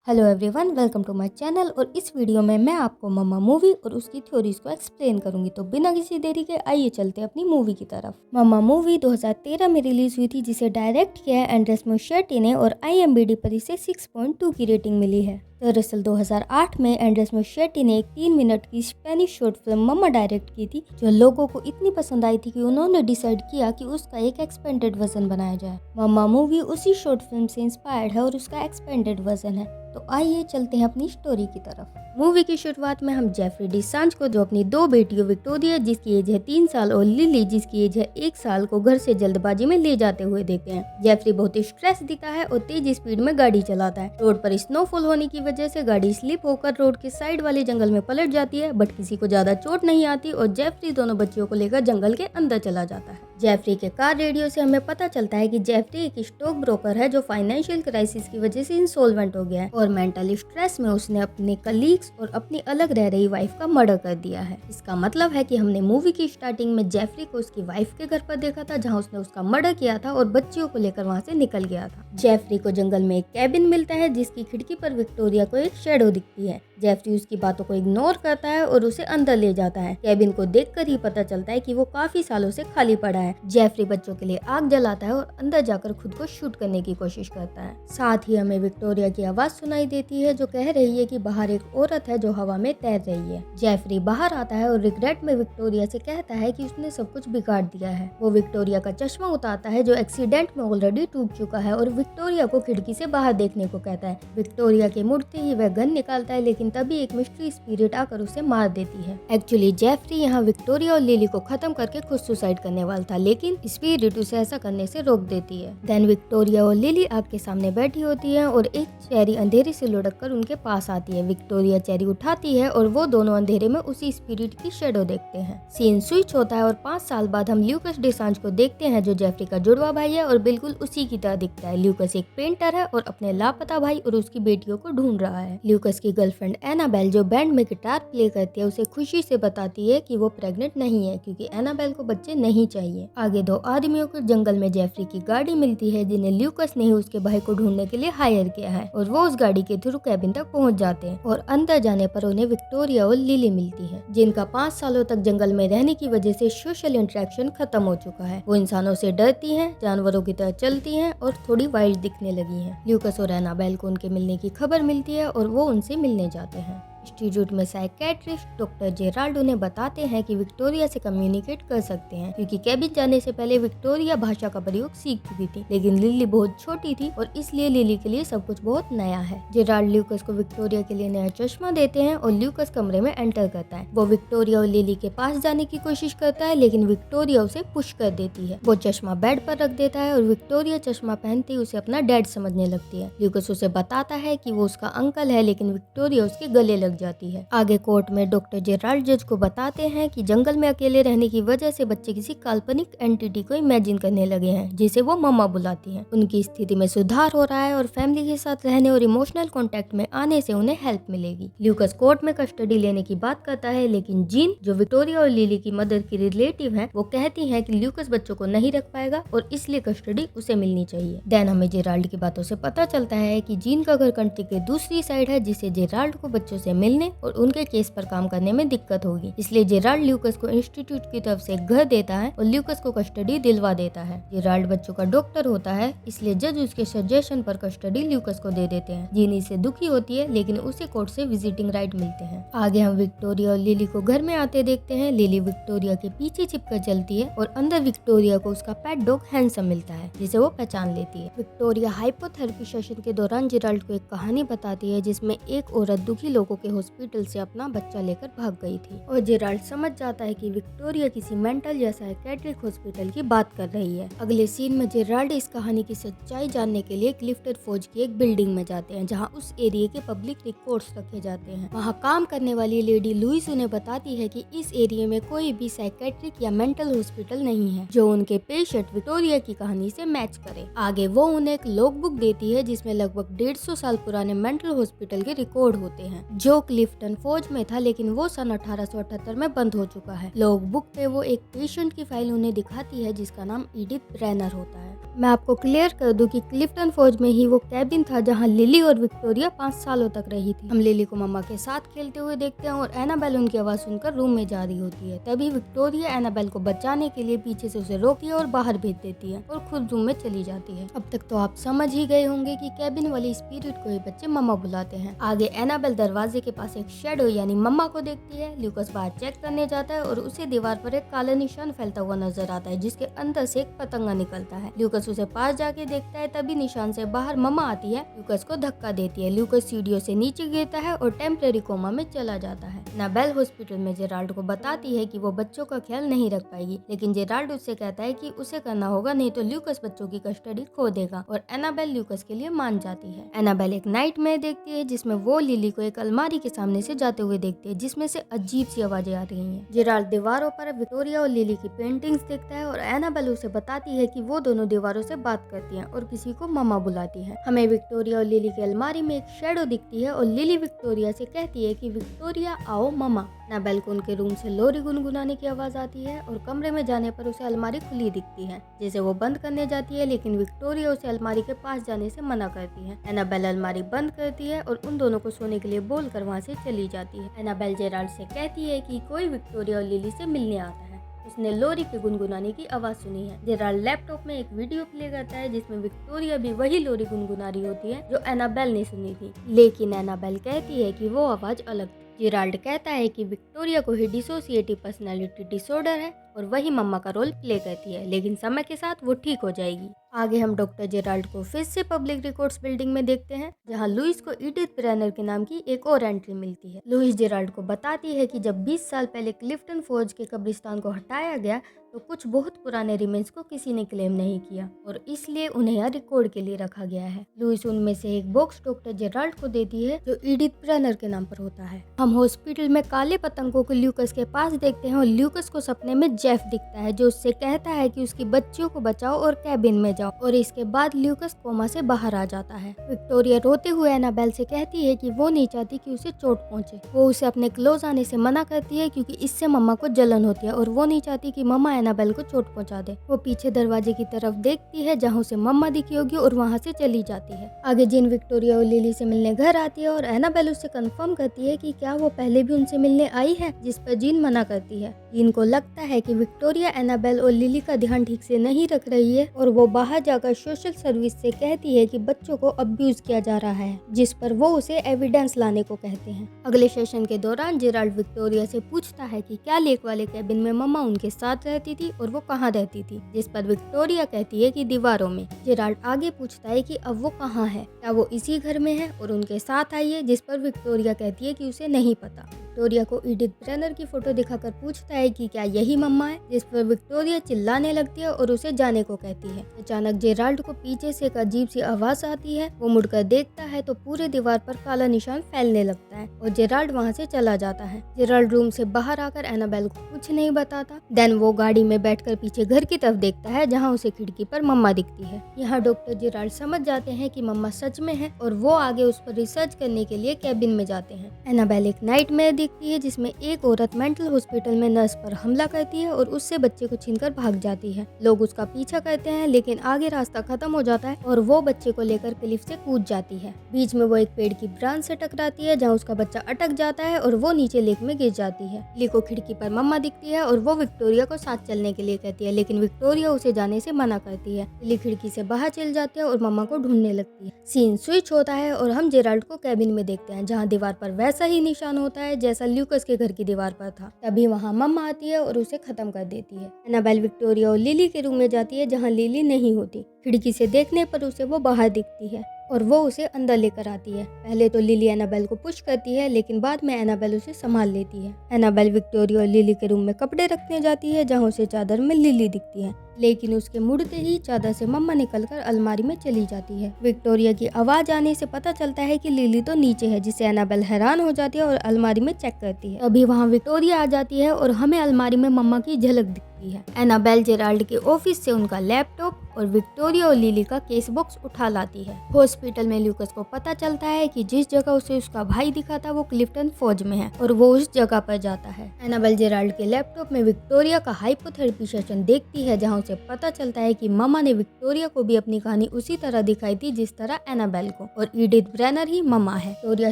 Hello everyone, welcome to my channel. और इस video में मैं आपको मम्मा मूवी और उसकी थ्योरीज को एक्सप्लेन करूंगी। तो बिना किसी देरी के आइए चलते हैं अपनी मूवी की तरफ। मम्मा मूवी 2013 में रिलीज हुई थी, जिसे डायरेक्ट किया है एंड्रेस मुschietti ने और IMDb पर इसे 6.2 की रेटिंग मिली है। दरअसल 2008 में एंड्रेस मुschietti ने एक 3 मिनट की स्पेनिश शॉर्ट फिल्म मम्मा डायरेक्ट की थी, जो लोगों को इतनी पसंद आई थी कि उन्होंने डिसाइड किया कि उसका एक एक्सपेंडेड वर्जन बनाया जाए। मम्मा मूवी उसी शॉर्ट फिल्म से इंस्पायर्ड है और उसका एक्सपेंडेड वर्जन है। तो आइए चलते हैं अपनी स्टोरी की तरफ। मूवी की शुरुआत में हम जेफरी डिसांज को, जो अपनी दो बेटियों विक्टोरिया जिसकी एज है 3 साल और लिली जिसकी एज है 1 साल को घर से जल्दबाजी में ले जाते हुए देखते हैं। जेफरी बहुत ही स्ट्रेस दिखता है और तेज स्पीड में गाड़ी चलाता है। रोड पर स्नोफॉल होने की वजह से गाड़ी स्लिप होकर रोड के साइड वाले जंगल में पलट जाती है, बट किसी को ज्यादा चोट नहीं आती और जेफरी दोनों बच्चियों को लेकर जंगल के अंदर चला जाता है। जेफरी के कार रेडियो से हमें पता चलता है कि जेफरी एक स्टॉक ब्रोकर है जो फाइनेंशियल क्राइसिस की वजह से इंसॉल्वेंट हो गया है और मेंटली स्ट्रेस में उसने अपने कलीग्स और अपनी अलग रह रही वाइफ का मर्डर कर दिया है। इसका मतलब है कि हमने मूवी की स्टार्टिंग में जेफरी को उसकी वाइफ के घर पर देखा था, जहां उसने उसका मर्डर किया था और बच्चियों को लेकर वहां से निकल गया था। जेफरी को जंगल में एक कैबिन मिलता है जिसकी खिड़की पर विक्टोरिया को एक शैडो दिखती है। जेफरी उसकी बातों को इग्नोर करता है और उसे अंदर ले जाता है। कैबिन को देखकर ही पता चलता है कि वो काफी सालों से खाली पड़ा है। जेफरी बच्चों के लिए आग जलाता है और अंदर जाकर खुद को शूट करने की कोशिश करता है। साथ ही हमें विक्टोरिया की आवाज सुनाई देती है जो कह रही है कि बाहर एक औरत है जो हवा में तैर रही है। जेफरी बाहर आता है और रिग्रेट में विक्टोरिया से कहता है कि उसने सब कुछ बिगाड़ दिया है। वो विक्टोरिया का चश्मा उतारता है जो एक्सीडेंट में ऑलरेडी टूट चुका है और विक्टोरिया को खिड़की से बाहर देखने को कहता है। विक्टोरिया के मुड़ते ही वह गन निकालता है, लेकिन तभी एक मिस्ट्री स्पिरिट आकर उसे मार देती है। एक्चुअली जेफरी यहाँ विक्टोरिया और लिली को खत्म करके खुद सुसाइड करने वाला था, लेकिन स्पिरिट उसे ऐसा करने से रोक देती है। देन विक्टोरिया और लिली आग के सामने बैठी होती है और एक चेरी अंधेरे से लुढ़क कर उनके पास आती है। विक्टोरिया चेरी उठाती है और वो दोनों अंधेरे में उसी स्पिरिट की शेडो देखते हैं। सीन स्विच होता है और 5 साल बाद हम ल्यूकस डिसांज को देखते हैं जो जेफरी का जुड़वा भाई है और बिल्कुल उसी की तरह दिखता है। ल्यूकस एक पेंटर है और अपने लापता भाई और उसकी बेटियों को ढूंढ रहा है। ल्यूकस की गर्लफ्रेंड एनाबेल जो बैंड में गिटार प्ले करती है उसे खुशी से बताती है कि वो प्रेग्नेंट नहीं है, क्योंकि एनाबेल को बच्चे नहीं चाहिए। आगे दो आदमियों को जंगल में जेफरी की गाड़ी मिलती है जिन्हें ल्यूकस ने ही उसके भाई को ढूंढने के लिए हायर किया है और वो उस गाड़ी के थ्रू कैबिन तक पहुंच जाते हैं और अंदर जाने पर उन्हें विक्टोरिया और लिली मिलती है, जिनका 5 सालों तक जंगल में रहने की वजह से सोशल इंटरेक्शन खत्म हो चुका है। वो इंसानों से डरती हैं, जानवरों की तरह चलती हैं और थोड़ी वाइल्ड दिखने लगी हैं। ल्यूकस और एनाबेल को उनके मिलने की खबर मिलती है और वो उनसे मिलने जाते हैं। इंस्टीट्यूट में साइकेट्रिस्ट डॉक्टर जेराल्ड उन्हें बताते हैं कि विक्टोरिया से कम्युनिकेट कर सकते हैं, क्योंकि कैबिन जाने से पहले विक्टोरिया भाषा का प्रयोग सीख चुकी थी, लेकिन लिली बहुत छोटी थी और इसलिए लिली के लिए सब कुछ बहुत नया है। जेराल्ड ल्यूकस को विक्टोरिया के लिए नया चश्मा देते हैं और ल्यूकस कमरे में एंटर करता है। वो विक्टोरिया और लिली के पास जाने की कोशिश करता है, लेकिन विक्टोरिया उसे पुश कर देती है। वो चश्मा बेड पर रख देता है और विक्टोरिया चश्मा पहनते ही उसे अपना डैड समझने लगती है। ल्यूकस उसे बताता है कि वो उसका अंकल है, लेकिन विक्टोरिया उसके गले लग जाती है। आगे कोर्ट में डॉक्टर जेराल्ड जज को बताते हैं कि जंगल में अकेले रहने की वजह से बच्चे किसी काल्पनिक एंटिटी को इमेजिन करने लगे हैं, जिसे वो मम्मा बुलाती हैं। उनकी स्थिति में सुधार हो रहा है और फैमिली के साथ रहने और इमोशनल कांटेक्ट में आने से उन्हें हेल्प मिलेगी। ल्यूकस कोर्ट में कस्टडी लेने की बात करता है, लेकिन जीन जो विक्टोरिया और लिली की मदर की रिलेटिव है, वो कहती है कि ल्यूकस बच्चों को नहीं रख पाएगा और इसलिए कस्टडी उसे मिलनी चाहिए। देन हमें जेराल्ड की बातों से पता चलता है कि जीन का घर कंट्री के दूसरी साइड है, जिससे जेराल्ड को बच्चों से मिलने और उनके केस पर काम करने में दिक्कत होगी। इसलिए जेराल्ड ल्यूकस को इंस्टीट्यूट की तरफ से एक घर देता है और ल्यूकस को कस्टडी दिलवा देता है। जेराल्ड बच्चों का डॉक्टर होता है, इसलिए जज उसके सजेशन पर कस्टडी ल्यूकस को दे देते हैं। जीनी से दुखी होती है, लेकिन उसे कोर्ट से विजिटिंग राइट मिलते हैं। आगे हम विक्टोरिया और लिली को घर में आते देखते हैं। लिली विक्टोरिया के पीछे छिपकर चलती है और अंदर विक्टोरिया को उसका पेट डॉग हैंडसम मिलता है, जिसे वो पहचान लेती है। विक्टोरिया हाइपोथेरेपी सेशन के दौरान जेराल्ड को एक कहानी बताती है जिसमें एक औरत दुखी लोगों के हॉस्पिटल से अपना बच्चा लेकर भाग गई थी और जेराल्ड समझ जाता है कि विक्टोरिया किसी मेंटल या साइकेट्रिक हॉस्पिटल की बात कर रही है। अगले सीन में जेराल्ड इस कहानी की सच्चाई जानने के लिए क्लिफ्टन फौज की एक बिल्डिंग में जाते हैं, जहां उस एरिया के पब्लिक रिकॉर्ड्स रखे जाते हैं। वहां काम करने वाली लेडी लुइस उन्हें बताती है कि इस एरिया में कोई भी साइकेट्रिक या मेंटल हॉस्पिटल नहीं है जो उनके पेशेंट विक्टोरिया की कहानी से मैच करे। आगे वो उन्हें एक लॉग बुक देती है जिसमें लगभग 150 साल पुराने मेंटल हॉस्पिटल के रिकॉर्ड होते हैं, जो वो क्लिफ्टन फोर्ज में था, लेकिन वो सन 1878 में बंद हो चुका है। लॉग बुक पे वो एक पेशेंट की फाइल उन्हें दिखाती है जिसका नाम एडिथ ब्रेनर होता है। मैं आपको क्लियर कर दूं कि क्लिफ्टन फोर्ज में ही वो कैबिन था जहां लिली और विक्टोरिया 5 सालों तक रही थी। हम लिली को मम्मा के साथ खेलते हुए देखते हैं और एनाबेल उनकी आवाज सुनकर रूम में जा रही होती है। तभी विक्टोरिया एनाबेल को बचाने के लिए पीछे से उसे रोकती है और बाहर भेज देती है और खुद रूम में चली जाती है। अब तक तो आप समझ ही गए होंगे कि कैबिन वाली स्पिरिट को ये बच्चे मम्मा बुलाते हैं। आगे एनाबेल दरवाजे के पास एक शेडो यानी मम्मा को देखती है। ल्यूकस बाहर चेक करने जाता है और उसे दीवार पर एक काला निशान फैलता हुआ नजर आता है जिसके अंदर से एक पतंगा निकलता है। ल्यूकस उसे पास जाके देखता है, तभी निशान से बाहर मम्मा आती है, ल्यूकस को धक्का देती है। ल्यूकस सीढ़ियों से नीचे गिरता है और टेम्परेरी कोमा में चला जाता है। एनाबेल हॉस्पिटल में जेराल्ड को बताती है कि वो बच्चों का ख्याल नहीं रख पाएगी, लेकिन जेराल्ड उससे कहता है कि उसे करना होगा, नहीं तो ल्यूकस बच्चों की कस्टडी खो देगा और एनाबेल ल्यूकस के लिए मान जाती है। एनाबेल एक नाइटमेयर देखती है जिसमें वो लिली को एक अलमारी के सामने से जाते हुए देखती है जिसमें से अजीब सी आवाजें आ रही हैं। जेराल्ड दीवारों पर विक्टोरिया और लिली की पेंटिंग्स देखता है और एनाबेल उसे बताती है कि वो दोनों दीवारों से बात करती हैं और किसी को मम्मा बुलाती है। हमें विक्टोरिया और लिली की अलमारी में एक शेडो दिखती है और लिली विक्टोरिया से कहती है कि विक्टोरिया आओ मम्मा। एनाबेल को उनके रूम से लोरी गुनगुनाने की आवाज आती है और कमरे में जाने पर उसे अलमारी खुली दिखती है जिसे वो बंद करने जाती है, लेकिन विक्टोरिया उसे अलमारी के पास जाने से मना करती है। एनाबेल अलमारी बंद करती है और उन दोनों को सोने के लिए बोलकर वहाँ से चली जाती है। एनाबेल जेराल्ड से कहती है कि कोई विक्टोरिया और लिली से मिलने आता है। उसने लोरी के गुनगुनाने की आवाज सुनी है। जेराल्ड लैपटॉप में एक वीडियो प्ले करता है जिसमें विक्टोरिया भी वही लोरी गुनगुना रही होती है जो एनाबेल ने सुनी थी, लेकिन एनाबेल कहती है कि वो आवाज अलग थी। जेराल्ड कहता है कि विक्टोरिया को ही डिसोसिएटिव पर्सनालिटी डिसऑर्डर है और वही मम्मा का रोल प्ले करती है, लेकिन समय के साथ वो ठीक हो जाएगी। आगे हम डॉक्टर जेराल्ड को फिर से पब्लिक रिकॉर्ड्स बिल्डिंग में देखते हैं जहां लुइस को एडिथ ब्रेनर के नाम की एक और एंट्री मिलती है। लुइस जेराल्ड को बताती है कि जब 20 साल पहले क्लिफ्टन फोर्ज के कब्रिस्तान को हटाया गया तो कुछ बहुत पुराने रिमेन्स को किसी ने क्लेम नहीं किया और इसलिए उन्हें यहाँ रिकॉर्ड के लिए रखा गया है। लुइस उनमें से एक बॉक्स डॉक्टर जेराल्ड को देती है जो एडिथ ब्रेनर के नाम पर होता है। हम हॉस्पिटल में काले पतंगों को ल्यूकस के पास देखते हैं और ल्यूकस को सपने में जेफ दिखता है जो उससे कहता है कि उसकी बच्चियों को बचाओ और कैबिन में जाओ, और इसके बाद ल्यूकस कोमा से बाहर आ जाता है। विक्टोरिया रोते हुए एनाबेल से कहती है कि वो नहीं चाहती कि उसे चोट पहुंचे। वो उसे अपने क्लोज आने से मना करती है क्योंकि इससे मम्मा को जलन होती है और वो नहीं चाहती कि मम्मा एनाबेल को चोट पहुंचा दे। वो पीछे दरवाजे की तरफ देखती है जहाँ उसे मम्मा दिखी होगी और वहाँ से चली जाती है। आगे जिन विक्टोरिया और लिली से मिलने घर आती है और एनाबेल उससे कंफर्म करती है कि क्या वो पहले भी उनसे मिलने आई है, जिस पर जीन मना करती है। जीन को लगता है कि विक्टोरिया एनाबेल और लिली का ध्यान ठीक से नहीं रख रही है और वो बाहर जाकर सोशल सर्विस से कहती है कि बच्चों को अब्यूज किया जा रहा है, जिस पर वो उसे एविडेंस लाने को कहते हैं। अगले सेशन के दौरान जेराल्ड विक्टोरिया से पूछता है कि क्या लेक वाले कैबिन में मम्मा उनके साथ रहती थी और वो कहाँ रहती थी, जिस पर विक्टोरिया कहती है कि दीवारों में। जेराल्ड आगे पूछता है कि अब वो कहाँ है, क्या वो इसी घर में है और उनके साथ आई है, जिस पर विक्टोरिया कहती है कि उसे नहीं पता। विक्टोरिया को एडिथ ब्रेनर की फोटो दिखाकर पूछता है कि क्या यही मम्मा है, जिस पर विक्टोरिया चिल्लाने लगती है और उसे जाने को कहती है। अचानक जेराल्ड को पीछे से एक अजीब सी आवाज आती है। वो मुड़कर देखता है तो पूरे दीवार पर काला निशान फैलने लगता है और जेराल्ड वहाँ से चला जाता है। जेराल्ड रूम से बाहर आकर एनाबेल को कुछ नहीं बताता। देन वो गाड़ी में बैठकर पीछे घर की तरफ देखता है जहाँ उसे खिड़की पर मम्मा दिखती है। यहाँ डॉक्टर जेराल्ड समझ जाते हैं कि मम्मा सच में है और वो आगे उस पर रिसर्च करने के लिए कैबिन में जाते हैं। एनाबेल एक नाइटमेयर दिखती है जिसमें एक औरत मेंटल हॉस्पिटल में नर्स पर हमला करती है और उससे बच्चे को छीनकर भाग जाती है। लोग उसका पीछा करते हैं लेकिन आगे रास्ता खत्म हो जाता है और वो बच्चे को लेकर क्लिफ से कूद जाती है। बीच में वो एक पेड़ की ब्रांच से टकराती है जहाँ उसका बच्चा अटक जाता है और वो नीचे लेक में गिर जाती है। ली को खिड़की पर मम्मा दिखती है और वो विक्टोरिया को साथ चलने के लिए कहती है, लेकिन विक्टोरिया उसे जाने से मना करती है। ली खिड़की से बाहर चल जाती है और मम्मा को ढूंढने लगती है। सीन स्विच होता है और हम जेराल्ड को कैबिन में देखते हैं जहाँ दीवार पर वैसा ही निशान होता है जैसा ल्यूकस के घर की दीवार पर था। तभी वहाँ मम्मा आती है और उसे खत्म कर देती है। एनाबेल विक्टोरिया और लिली के रूम में जाती है जहाँ लिली नहीं होती। खिड़की से देखने पर उसे वो बाहर दिखती है और वो उसे अंदर लेकर आती है। पहले तो लिली एनाबेल को पुश करती है लेकिन बाद में एनाबेल उसे संभाल लेती है। एनाबेल विक्टोरिया और लिली के रूम में कपड़े रखने जाती है जहाँ उसे चादर में लिली दिखती है। लेकिन उसके मुड़ते ही चादर से मम्मा निकलकर अलमारी में चली जाती है। विक्टोरिया की आवाज आने से पता चलता है कि लिली तो नीचे है, जिससे एनाबेल हैरान हो जाती है और अलमारी में चेक करती है। अभी वहाँ विक्टोरिया आ जाती है और हमें अलमारी में मम्मा की झलक दिखती है। एनाबेल जेराल्ड के ऑफिस से उनका लैपटॉप और विक्टोरिया और लिली का केस बॉक्स उठा लाती है। हॉस्पिटल में ल्यूकस को पता चलता है कि जिस जगह उसे उसका भाई दिखा था वो क्लिफ्टन फौज में है और वो उस जगह पर जाता है। एनाबेल जेराल्ड के लैपटॉप में विक्टोरिया का हाइपोथेरेपी सेशन देखती है, जहाँ उसे पता चलता है कि मम्मा ने विक्टोरिया को भी अपनी कहानी उसी तरह दिखाई थी जिस तरह एनाबेल को, और एडिथ ब्रेनर ही मम्मा है। विक्टोरिया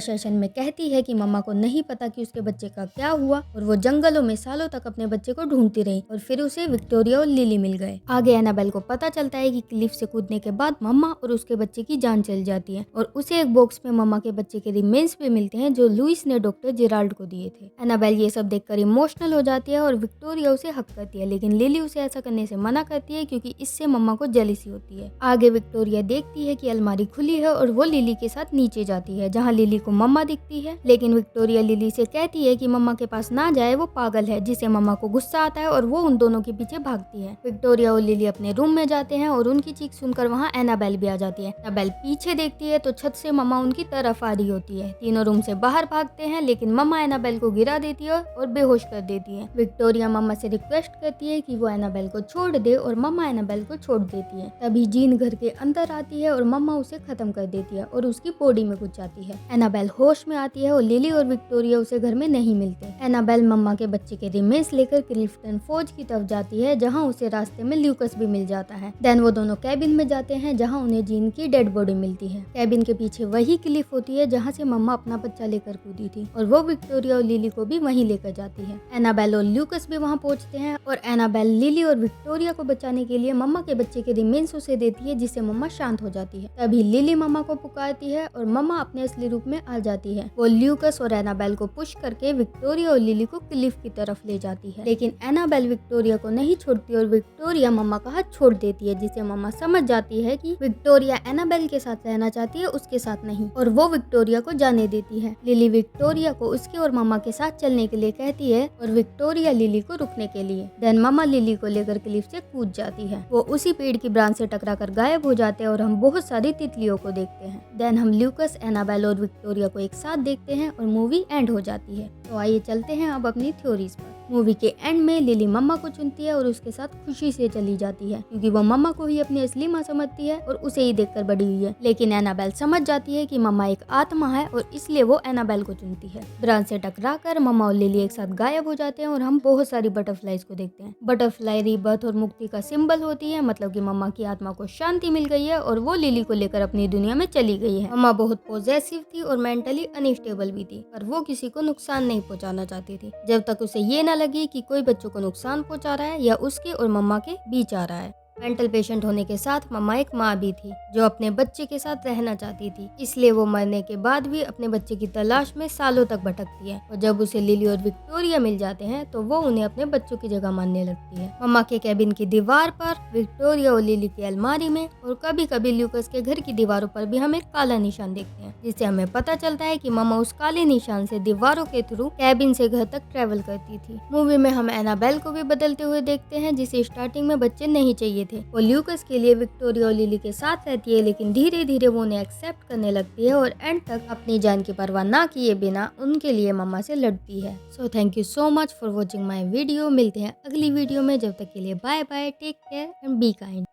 सेशन में कहती है कि मम्मा को नहीं पता कि उसके बच्चे का क्या हुआ और वो जंगलों में सालों तक अपने बच्चे को ढूंढती रही और फिर उसे विक्टोरिया और लिली मिल गए। आगे एनाबेल को पता चलता है कि क्लिफ से कूदने के बाद मम्मा और उसके बच्चे की जान चली जाती है और उसे एक बॉक्स में मम्मा के बच्चे के रिमेन्स भी मिलते हैं जो लुइस ने डॉक्टर जेराल्ड को दिए थे। एनाबेल ये सब देखकर इमोशनल हो जाती है और विक्टोरिया उसे हक करती है, लेकिन लिली उसे ऐसा करने से मना करती है क्योंकि इससे मम्मा को जेलिसी होती है। आगे विक्टोरिया देखती है कि अलमारी खुली है और वो लिली के साथ नीचे जाती है, जहाँ लिली को मम्मा दिखती है, लेकिन विक्टोरिया लिली से कहती है कि मम्मा के पास ना जाए, वो पागल है, जिससे मम्मा को गुस्सा आता है और वो उन दोनों के पीछे भागती है। विक्टोरिया और लिली अपने रूम में जाते हैं और उनकी चीख सुनकर वहाँ एनाबेल भी आ जाती है। एनाबेल पीछे देखती है तो छत से मम्मा उनकी तरफ आ रही होती है। तीनों रूम से बाहर भागते हैं, लेकिन मम्मा एनाबेल को गिरा देती है और बेहोश कर देती है। विक्टोरिया मम्मा से रिक्वेस्ट करती है कि वो एनाबेल को छोड़ दे और मम्मा एनाबेल को छोड़ देती है। तभी जीन घर के अंदर आती है और मम्मा उसे खत्म कर देती है और उसकी बॉडी में घुस जाती है। एनाबेल होश में आती है और लिली और विक्टोरिया उसे घर में नहीं मिलते। एनाबेल मम्मा के बच्चे के रिमेन्स लेकर क्लिफ्टन फौज की तरफ जाती है, जहाँ उसे रास्ते में ल्यूकस भी मिल जाता है। देन वो दोनों कैबिन में जाते हैं, जहाँ उन्हें जीन की डेड बॉडी मिलती है। कैबिन के पीछे वही क्लिफ होती है जहाँ से मम्मा अपना बच्चा लेकर कूदी थी और वो विक्टोरिया और लिली को भी वहीं लेकर जाती है। एनाबेल और ल्यूकस भी वहाँ पहुँचते हैं और एनाबेल लिली और विक्टोरिया को बचाने के लिए मम्मा के बच्चे के रिमेन्स उसे देती है, जिससे मम्मा शांत हो जाती है। तभी लिली मम्मा को पुकारती है और मम्मा अपने असली रूप में आ जाती है। वो ल्यूकस और एनाबेल को पुश करके विक्टोरिया और लिली को क्लिफ की तरफ ले जाती है, लेकिन एनाबेल विक्टोरिया को नहीं छोड़ती और विक्टोरिया मम्मा का हाथ छोड़ देती है, जिससे मम्मा समझ जाती है कि विक्टोरिया एनाबेल के साथ रहना चाहती है, उसके साथ नहीं, और वो विक्टोरिया को जाने देती है। लिली विक्टोरिया को उसके और मम्मा के साथ चलने के लिए कहती है और विक्टोरिया लिली को रुकने के लिए। देन मम्मा लिली को लेकर क्लिफ से कूद जाती है। वो उसी पेड़ की ब्रांच से टकराकर गायब हो जाते हैं और हम बहुत सारी तितलियों को देखते हैं। देन हम ल्यूकस, एनाबेल और विक्टोरिया को एक साथ देखते हैं और मूवी एंड हो जाती है। तो आइए चलते हैं अब अपनी थ्योरीज पर। मूवी के एंड में लिली मम्मा को चुनती है और उसके साथ खुशी से चली जाती है, क्योंकि वो मम्मा को ही अपनी असली माँ समझती है और उसे ही देखकर बड़ी हुई है। लेकिन एनाबेल समझ जाती है कि मम्मा एक आत्मा है और इसलिए वो एनाबेल को चुनती है। ब्रांच से टकराकर मम्मा और लिली एक साथ गायब हो जाते हैं और हम बहुत सारी बटरफ्लाईज को देखते हैं। बटरफ्लाई रीबर्थ और मुक्ति का सिंबल होती है, मतलब कि मम्मा की आत्मा को शांति मिल गई है और वो लिली को लेकर अपनी दुनिया में चली गई है। मम्मा बहुत पॉजेसिव थी और मेंटली अनस्टेबल भी थी, पर वो किसी को नुकसान नहीं पहुंचाना चाहती थी, जब तक उसे ये न लगे कि कोई बच्चों को नुकसान पहुंचा रहा है या उसके और मम्मा के बीच आ रहा है। मेंटल पेशेंट होने के साथ मम्मा एक माँ भी थी जो अपने बच्चे के साथ रहना चाहती थी, इसलिए वो मरने के बाद भी अपने बच्चे की तलाश में सालों तक भटकती है और जब उसे लिली और विक्टोरिया मिल जाते हैं तो वो उन्हें अपने बच्चों की जगह मानने लगती है। मम्मा के कैबिन की दीवार पर, विक्टोरिया और लिली की अलमारी में और कभी कभी ल्यूकस के घर की दीवारों पर भी हम एक काला निशान देखते हैं, जिससे हमें पता चलता है कि मम्मा उस काले निशान से दीवारों के थ्रू कैबिन से घर तक ट्रेवल करती थी। मूवी में हम एनाबेल को भी बदलते हुए देखते हैं, जिसे स्टार्टिंग में बच्चे नहीं चाहिए थे। वो ल्यूकस के लिए विक्टोरिया और लिली के साथ रहती है, लेकिन धीरे धीरे वो उन्हें एक्सेप्ट करने लगती है और एंड तक अपनी जान की परवाह ना किए बिना उनके लिए मम्मा से लड़ती है। So thank you so much for watching my video. मिलते हैं अगली वीडियो में, जब तक के लिए bye bye, take care and be kind.